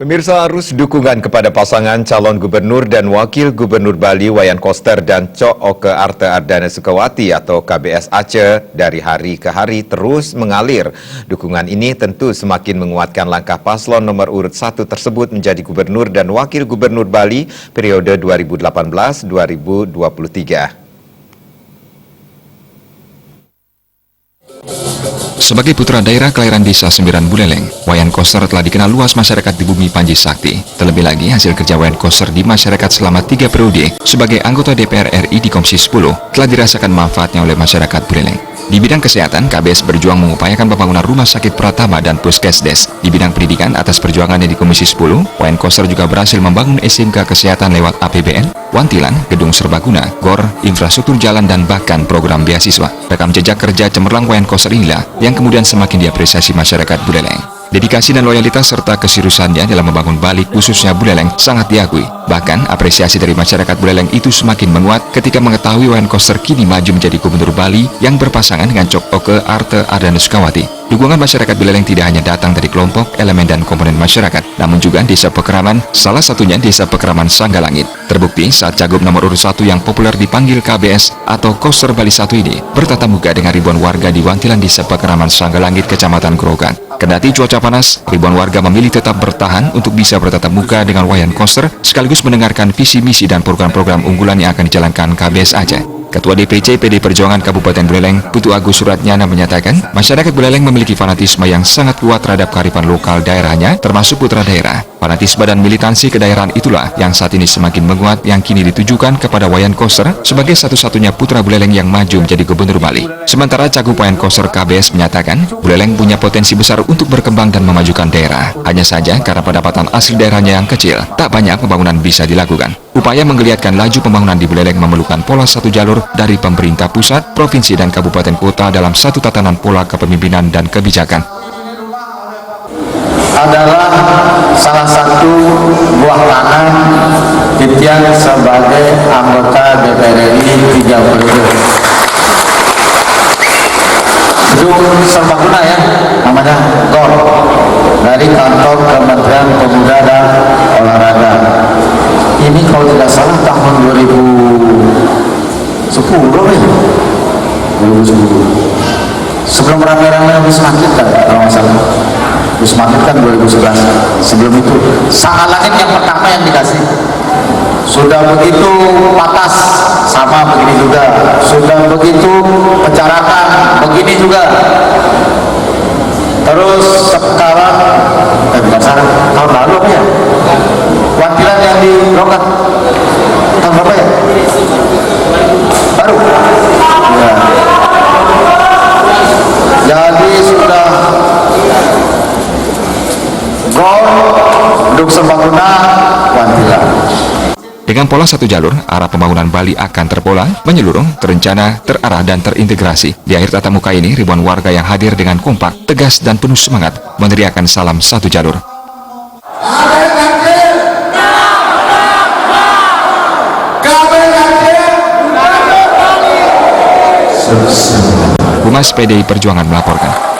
Pemirsa, arus dukungan kepada pasangan calon gubernur dan wakil gubernur Bali Wayan Koster dan Cok Oke Arte Ardana Sukawati atau KBS Aceh dari hari ke hari terus mengalir. Dukungan ini tentu semakin menguatkan langkah paslon nomor urut 1 tersebut menjadi gubernur dan wakil gubernur Bali periode 2018-2023. Sebagai putra daerah kelahiran desa Sembiran Buleleng, Wayan Koster telah dikenal luas masyarakat di bumi Panji Sakti. Terlebih lagi, hasil kerja Wayan Koster di masyarakat selama 3 periode sebagai anggota DPR RI di Komisi 10 telah dirasakan manfaatnya oleh masyarakat Buleleng. Di bidang kesehatan, KBS berjuang mengupayakan pembangunan rumah sakit Pratama dan Puskesdes. Di bidang pendidikan, atas perjuangannya di Komisi 10, Wayan Koster juga berhasil membangun SMK Kesehatan lewat APBN, Wantilan, gedung serbaguna, GOR, infrastruktur jalan, dan bahkan program beasiswa. Rekam jejak kerja cemerlang Wayan Koster inilah yang kemudian semakin diapresiasi masyarakat Buleleng. Dedikasi dan loyalitas serta keseriusannya dalam membangun Bali khususnya Buleleng sangat diakui. Bahkan apresiasi dari masyarakat Buleleng itu semakin menguat ketika mengetahui Wayan Koster kini maju menjadi gubernur Bali yang berpasangan dengan Cok Oke Arte Ardana Sukawati. Dukungan masyarakat Buleleng tidak hanya datang dari kelompok, elemen, dan komponen masyarakat, namun juga desa Pekeraman, salah satunya desa Pekeraman Sangghalangit. Terbukti saat cagup nomor urut 1 yang populer dipanggil KBS atau Koster Bali 1 ini bertatap muka dengan ribuan warga di Wantilan desa Pekeraman Sangghalangit, Kecamatan Grogan. Kendati cuaca panas, ribuan warga memilih tetap bertahan untuk bisa bertatap muka dengan Wayan Koster sekaligus mendengarkan visi misi dan program-program unggulan yang akan dijalankan KBS Aceh. Ketua DPC PD Perjuangan Kabupaten Buleleng, Putu Agus Suratnyana menyatakan, masyarakat Buleleng memiliki fanatisme yang sangat kuat terhadap kearifan lokal daerahnya, termasuk putra daerah. Fanatisme dan militansi kedaerahan itulah yang saat ini semakin menguat yang kini ditujukan kepada Wayan Koster sebagai satu-satunya putra Buleleng yang maju menjadi gubernur Bali. Sementara Cagup Wayan Koster KBS menyatakan, Buleleng punya potensi besar untuk berkembang dan memajukan daerah. Hanya saja karena pendapatan asli daerahnya yang kecil, tak banyak pembangunan bisa dilakukan. Upaya menggeliatkan laju pembangunan di Buleleng memerlukan pola satu jalur dari pemerintah pusat, provinsi, dan kabupaten kota dalam satu tatanan pola kepemimpinan dan kebijakan. Adalah salah satu buah tangan Titian sebagai anggota DPR RI 3 periode. Gedung serbaguna ya, namanya GOR, dari kantor Kementerian Pemuda dan Olahraga. Ini kalau tidak salah tahun 2010 ya, 2010. Sebelum rame-rame Wisma Atlet kan, kalau nggak salah. Wisma Atlet kan 2011. Sebelum itu, Sangghalangit yang pertama yang dikasih. Sudah begitu Patas sama begini juga. Sudah begitu Pecarakan begini juga. Terus sekarang, bukan sekarang, tahun lalu apa ya? Wantilan yang di Grogan tahun berapa ya? Baru. Ya. Jadi sudah GOR, gedung serbaguna, Wantilan. Dengan pola satu jalur, arah pembangunan Bali akan terpola, menyeluruh, terencana, terarah, dan terintegrasi. Di akhir tatap muka ini, ribuan warga yang hadir dengan kompak, tegas, dan penuh semangat meneriakan salam satu jalur. Humas PDI Perjuangan melaporkan.